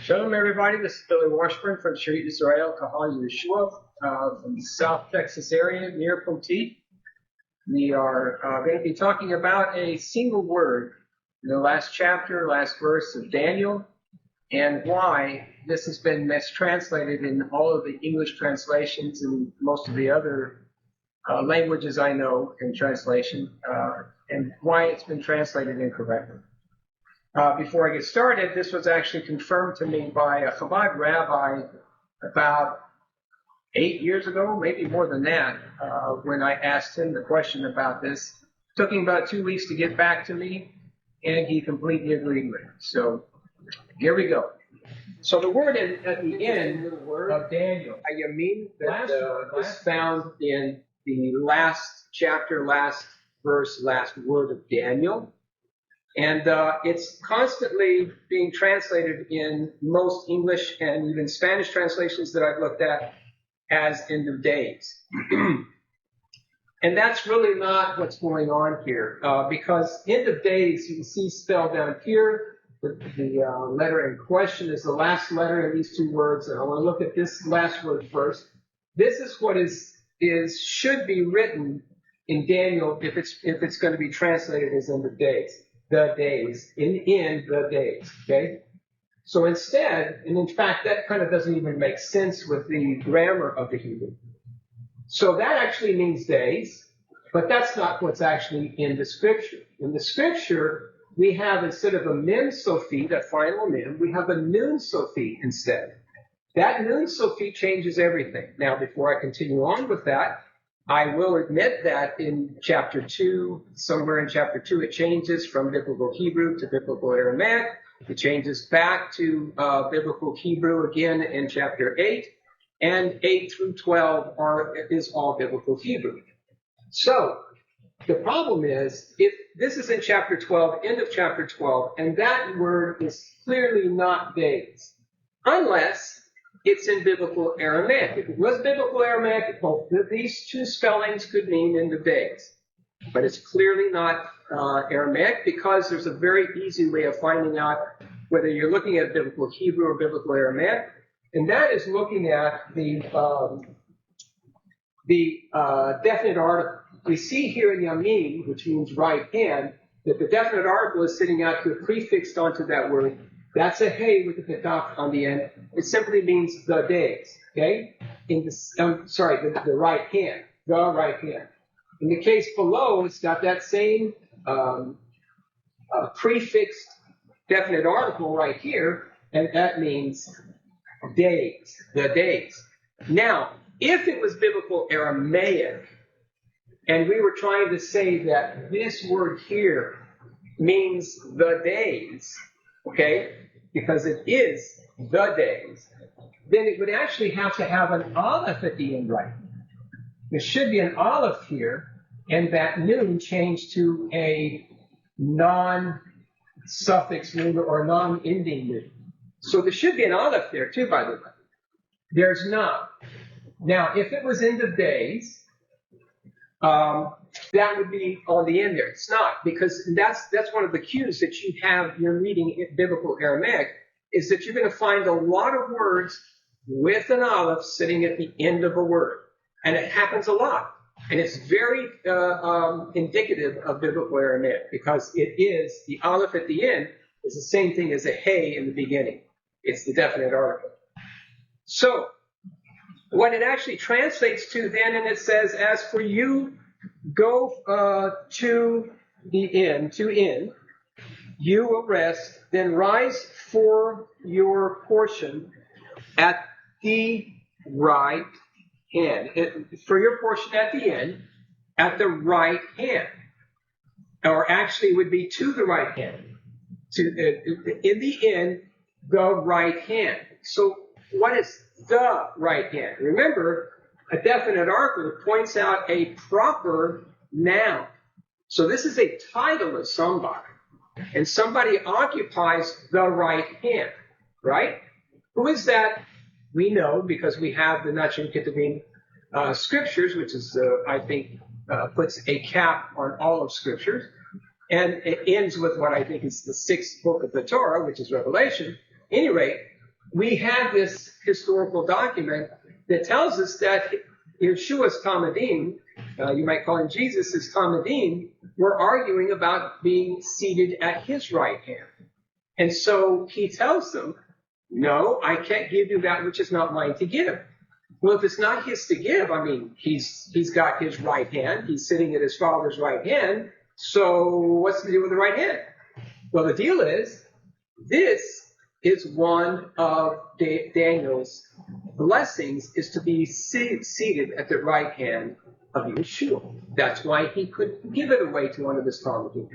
Shalom, everybody. This is Billy Washburn from Sherit Israel, Kahal Yeshua, from the South Texas area near Poteet. We are going to be talking about a single word in the last chapter, last verse of Daniel, and why this has been mistranslated in all of the English translations and most of the other languages I know in translation, and why it's been translated incorrectly. Before I get started, this was actually confirmed to me by a Chabad rabbi about 8 years ago, maybe more than that, when I asked him the question about this. It took him about 2 weeks to get back to me, and he completely agreed with it. So here we go. So the word at the end of Daniel, Ayamin, that is found in the last chapter, last verse, last word of Daniel. And it's constantly being translated in most English and even Spanish translations that I've looked at as end of days. And that's really not what's going on here, because end of days, you can see spelled down here, the letter in question is the last letter in these two words. And I want to look at this last word first. This is what should be written in Daniel if it's going to be translated as end of days. The days, in the days, okay? So instead, and in fact, that kind of doesn't even make sense with the grammar of the Hebrew. So that actually means days, but that's not what's actually in the scripture. In the scripture, we have, instead of a mem sophi, that final mem, we have a nun sophi instead. That nun sophi changes everything. Now, before I continue on with that, I will admit that in chapter 2, somewhere in chapter 2, it changes from biblical Hebrew to biblical Aramaic. It changes back to biblical Hebrew again in chapter 8. And 8 through 12 is all biblical Hebrew. So the problem is, if this is in chapter 12, end of chapter 12, and that word is clearly not days, unless it's in biblical Aramaic. If it was biblical Aramaic, both these two spellings could mean end of days. But it's clearly not Aramaic, because there's a very easy way of finding out whether you're looking at biblical Hebrew or biblical Aramaic, and that is looking at the definite article. We see here in Yamin, which means right hand, that the definite article is sitting out here prefixed onto that word. That's a hey with the petaf on the end. It simply means the days, okay? The right hand, the right hand. In the case below, it's got that same prefixed definite article right here, and that means days, the days. Now, if it was biblical Aramaic, and we were trying to say that this word here means the days, okay, because it is the days, then it would actually have to have an aleph at the end right. There should be an aleph here, and that nun changed to a non-suffix nun or non-ending nun. So there should be an aleph there too, by the way. There's not. Now, if it was end of days, that would be on the end there. It's not, because that's one of the cues that you have, you're reading biblical Aramaic, is that you're going to find a lot of words with an aleph sitting at the end of a word. And it happens a lot. And it's very indicative of biblical Aramaic, because it is, the aleph at the end is the same thing as a hey in the beginning. It's the definite article. So, what it actually translates to then, and it says, as for you, go to the end, you will rest, then rise for your portion at the right hand. For your portion at the end, at the right hand. Or actually would be to the right hand. In the end, the right hand. So what is the right hand? Remember, a definite article points out a proper noun. So this is a title of somebody. And somebody occupies the right hand, right? Who is that? We know, because we have the Nachum Ketuvim scriptures, which is, I think, puts a cap on all of scriptures. And it ends with what I think is the sixth book of the Torah, which is Revelation. At any rate, we have this historical document that tells us that Yeshua's Talmudim, you might call him Jesus' Talmudim, were arguing about being seated at his right hand. And so he tells them, no, I can't give you that which is not mine to give. Well, if it's not his to give, I mean, he's got his right hand. He's sitting at his Father's right hand. So what's the deal with the right hand? Well, the deal is, this is one of Daniel's blessings, is to be seated at the right hand of Yeshua. That's why he could give it away to one of his Talmudim.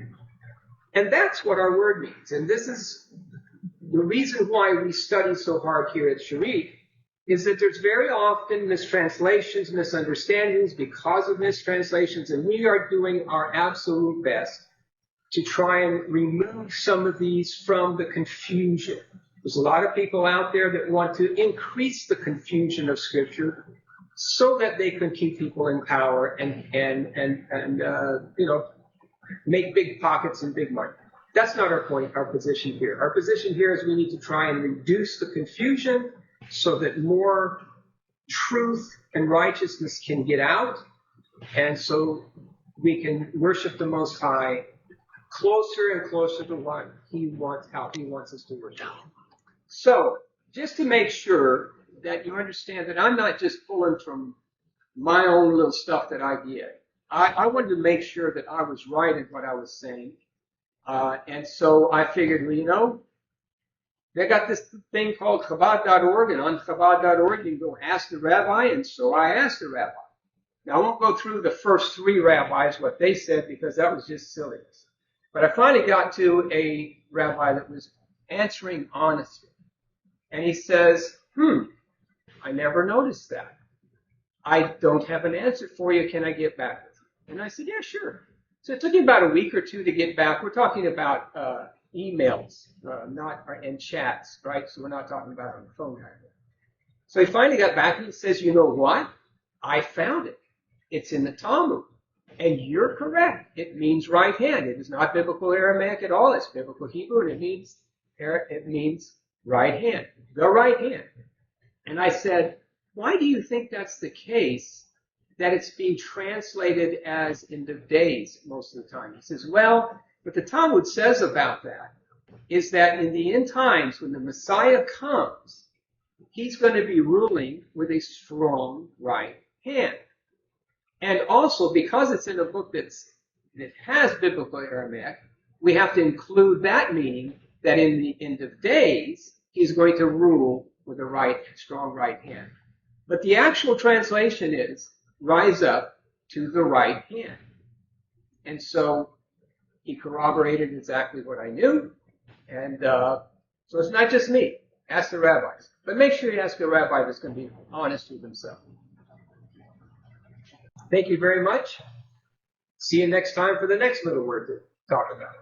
And that's what our word means. And this is the reason why we study so hard here at Sharit, is that there's very often mistranslations, misunderstandings because of mistranslations, and we are doing our absolute best to try and remove some of these from the confusion. There's a lot of people out there that want to increase the confusion of Scripture so that they can keep people in power and make big pockets and big money. That's not our point, our position here. Our position here is we need to try and reduce the confusion so that more truth and righteousness can get out, and so we can worship the Most High closer and closer to what how he wants us to worship. So, just to make sure that you understand that I'm not just pulling from my own little stuff that I get. I wanted to make sure that I was right in what I was saying. And so I figured, well, they got this thing called Chabad.org, and on Chabad.org you can go ask the rabbi, and so I asked the rabbi. Now, I won't go through the first three rabbis, what they said, because that was just silliness. But I finally got to a rabbi that was answering honestly. And he says, I never noticed that. I don't have an answer for you. Can I get back with you? And I said, yeah, sure. So it took him about a week or two to get back. We're talking about emails, and chats, right? So we're not talking about on the phone right now. So he finally got back and he says, you know what? I found it. It's in the Talmud. And you're correct. It means right hand. It is not biblical Aramaic at all. It's biblical Hebrew, and it means right hand. The right hand. And I said, why do you think that's the case, that it's being translated as end of days most of the time? He says, well, what the Talmud says about that is that in the end times, when the Messiah comes, he's going to be ruling with a strong right hand. And also, because it's in a book that has biblical Aramaic, we have to include that meaning that in the end of days, he's going to rule with a strong right hand. But the actual translation is, rise up to the right hand. And so he corroborated exactly what I knew. And so it's not just me. Ask the rabbis. But make sure you ask a rabbi that's going to be honest with himself. Thank you very much. See you next time for the next little word to talk about.